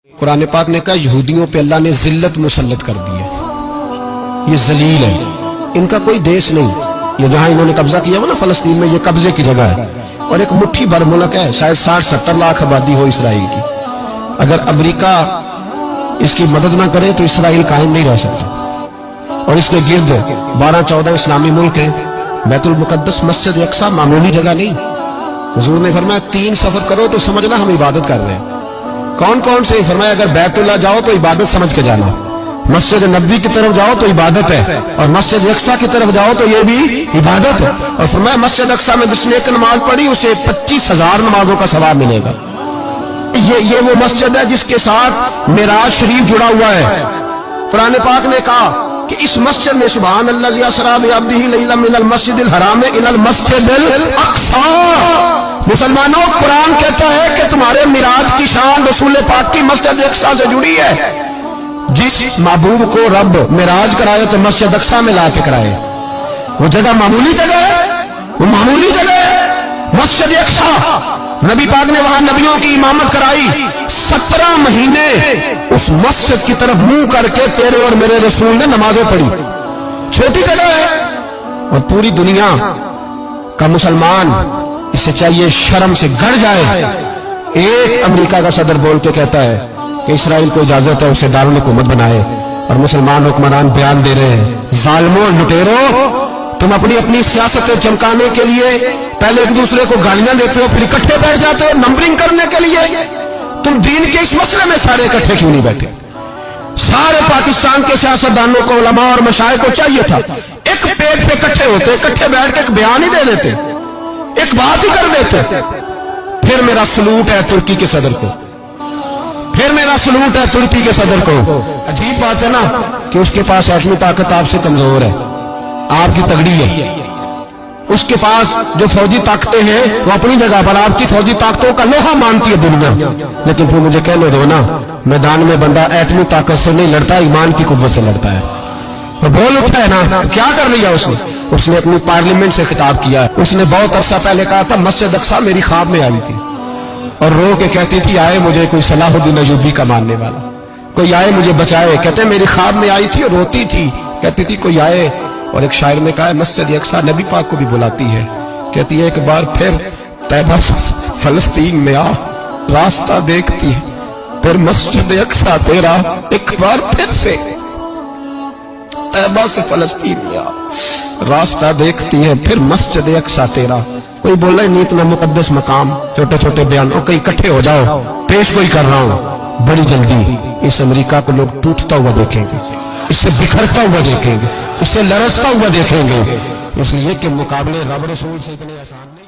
قرآن پاک نے کہا یہودیوں پہ اللہ نے ذلت مسلط کر دی ہے، یہ ذلیل ہے، ان کا کوئی دیش نہیں، یہ جہاں انہوں نے قبضہ کیا وہ نا فلسطین میں، یہ قبضے کی جگہ ہے اور ایک مٹھی بھر ملک ہے، شاید 60-70 لاکھ آبادی ہو اسرائیل کی۔ اگر امریکہ اس کی مدد نہ کرے تو اسرائیل قائم نہیں رہ سکتا، اور اس کے گرد 12-14 اسلامی ملک ہیں۔ بیت المقدس مسجد اقصیٰ معمولی جگہ نہیں، حضور نے فرمایا 3 سفر کرو تو سمجھنا ہم عبادت کر رہے ہیں۔ کون کون سے؟ فرمایا اگر بیت اللہ جاؤ تو عبادت سمجھ کے جانا، مسجد نبوی کی طرف جاؤ تو عبادت ہے، اور مسجد اقصیٰ کی طرف جاؤ تو یہ بھی عبادت ہے۔ اور فرمایا مسجد اقصیٰ میں جس نے ایک نماز پڑھی اسے 25,000 نمازوں کا ثواب ملے گا۔ یہ وہ مسجد ہے جس کے ساتھ معراج شریف جڑا ہوا ہے۔ قرآن پاک نے کہا کہ اس مسجد میں سبحان اللہ اسریٰ بعبدہ لیلا من المسجد الحرام الی المسجد الاقصیٰ۔ مسلمانوں، قرآن کہتا ہے کہ تمہارے معراج کی شان رسول پاک کی مسجد اقصیٰ سے جڑی ہے۔ جس محبوب کو رب معراج کرائے تو مسجد اقصیٰ میں لا کے کرائے۔ وہ جگہ معمولی جگہ ہے، وہ معمولی جگہ ہے مسجد اقصیٰ۔ نبی پاک نے وہاں نبیوں کی امامت کرائی، 17 مہینے اس مسجد کی طرف منہ کر کے تیرے اور میرے رسول نے نمازیں پڑھی۔ چھوٹی جگہ ہے اور پوری دنیا کا مسلمان اسے چاہیے شرم سے گڑ جائے۔ ایک امریکہ کا صدر بول کے کہتا ہے کہ اسرائیل کو اجازت ہے اسے دارالحکومت بنائے، اور مسلمان حکمران بیان دے رہے ہیں ظالموں لٹیرو، تم اپنی سیاستیں چمکانے کے لیے پہلے ایک دوسرے کو گالیاں دیتے ہو، پھر اکٹھے بیٹھ جاتے ہو نمبرنگ کرنے کے لیے۔ تم دین کے اس مسئلے میں سارے اکٹھے کیوں نہیں بیٹھے؟ سارے پاکستان کے سیاستدانوں کو، علماء اور مشائخ کو چاہیے تھا ایک پیج پہ اکٹھے ہوتے، اکٹھے بیٹھ کے ایک بیان ہی دے دیتے، ایک بات ہی کر دیتے۔ پھر میرا سلوٹ ہے ترکی کے صدر کو، پھر میرا سلوٹ ہے ترکی کے صدر کو۔ عجیب بات ہے نا کہ اس کے پاس ایٹمی طاقت آپ سے کمزور ہے، آپ کی تگڑی ہے۔ اس کے پاس جو فوجی طاقتیں ہیں وہ اپنی جگہ پر، آپ کی فوجی طاقتوں کا لوہا مانتی ہے دنیا، لیکن پھر مجھے کہنے دو نا، میدان میں بندہ ایٹمی طاقت سے نہیں لڑتا، ایمان کی قوت سے لڑتا ہے۔ وہ بول اٹھا ہے نا، کیا کر لیا اس نے اپنی پارلیمنٹ سے خطاب کیا ہے۔ اس نے بہت عرصہ پہلے کہا تھا مسجد اقصیٰ میری خواب میں آئی تھی اور رو کے کہتی تھی آئے مجھے کوئی صلاح الدین ایوبی کا ماننے والا، کوئی آئے مجھے بچائے۔ کہتے میری خواب میں آئی تھی اور روتی تھی، کہتی تھی کوئی آئے۔ اور ایک شاعر نے کہا ہے مسجد اقصیٰ نبی پاک کو بھی بلاتی ہے، کہتی ہے ایک بار پھر طیبہ فلسطین میں آ، راستہ دیکھتی ہے پھر مسجد اقصیٰ تیرا، ایک بار پھر سے طیبہ سے فلسطین میں آ، راستہ دیکھتی ہے پھر مسجد اقصیٰ تیرا۔ کوئی بول رہا ہے نہیں اتنا مقدس مقام، چھوٹے چھوٹے بیان، اور کہیں اکٹھے ہو جاؤ، پیش کوئی کر رہا ہوں بڑی جلدی اس امریکہ کو لوگ ٹوٹتا ہوا دیکھیں گے، اس سے بکھرتا ہوا دیکھیں گے، اس سے لرزتا ہوا دیکھیں گے، اس لیے کہ مقابلے رب رسول سے اتنے آسان نہیں۔